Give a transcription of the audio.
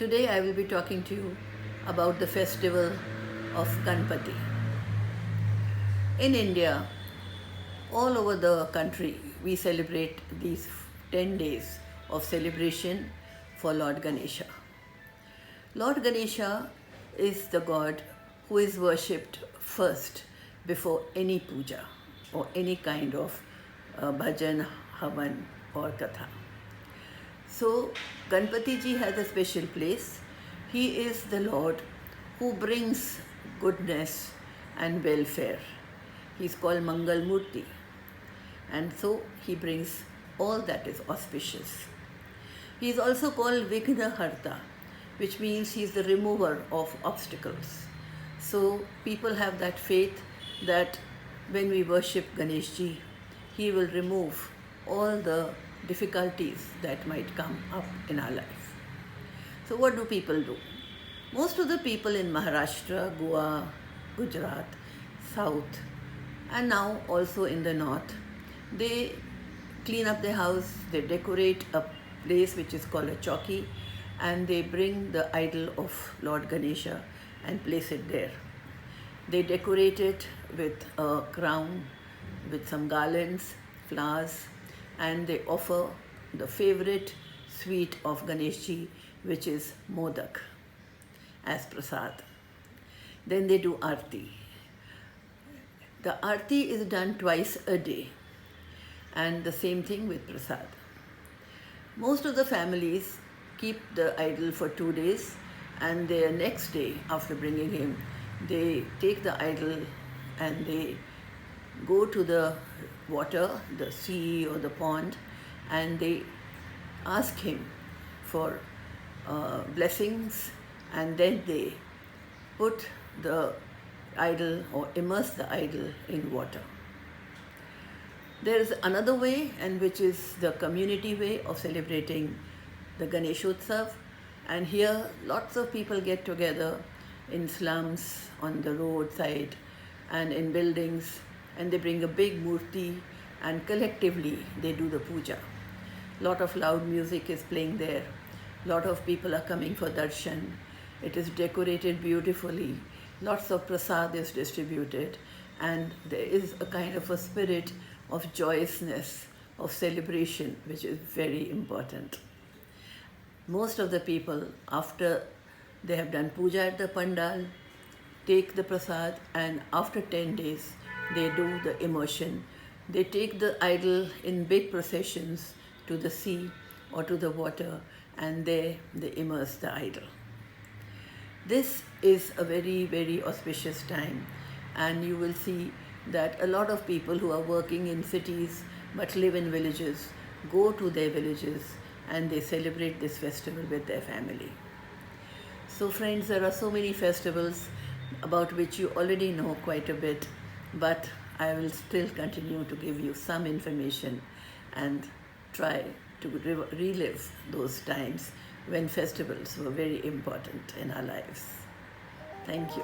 Today I will be talking to you about the festival of Ganpati. In India, all over the country, we celebrate these 10 days of celebration for Lord Ganesha. Lord Ganesha is the god who is worshipped first before any puja or any kind of bhajan, havan or katha. So Ganpati ji has a special place. He is the Lord who brings goodness and welfare. He is called Mangal Murti, and so he brings all that is auspicious. He is also called Vighna Harta, which means he is the remover of obstacles. So people have that faith that when we worship Ganesh ji, he will remove all the difficulties that might come up in our life. So what do people do? Most of the people in Maharashtra, Goa, Gujarat, South, and now also in the North, they clean up their house, they decorate a place which is called a chowki, and they bring the idol of Lord Ganesha and place it there. They decorate it with a crown, with some garlands, flowers, and they offer the favorite sweet of Ganesh ji, which is modak, as prasad. Then they do arti. The arti is done twice a day, and the same thing with prasad. Most of the families keep the idol for 2 days, and the next day after bringing him, they take the idol and they go to the water, the sea or the pond, and they ask him for blessings, and then they put the idol or immerse the idol in water. There is another way, and which is the community way of celebrating the Ganeshotsav, and here lots of people get together in slums, on the roadside and in buildings, and they bring a big murti and collectively they do the puja. Lot of loud music is playing there. Lot of people are coming for darshan. It is decorated beautifully. Lots of prasad is distributed, and there is a kind of a spirit of joyousness, of celebration, which is very important. Most of the people, after they have done puja at the pandal, take the prasad, and after 10 days they do the immersion. They take the idol in big processions to the sea or to the water, and there they immerse the idol. This is a very, very auspicious time, and you will see that a lot of people who are working in cities but live in villages go to their villages and they celebrate this festival with their family. So friends, there are so many festivals about which you already know quite a bit, but I will still continue to give you some information and try to relive those times when festivals were very important in our lives. Thank you.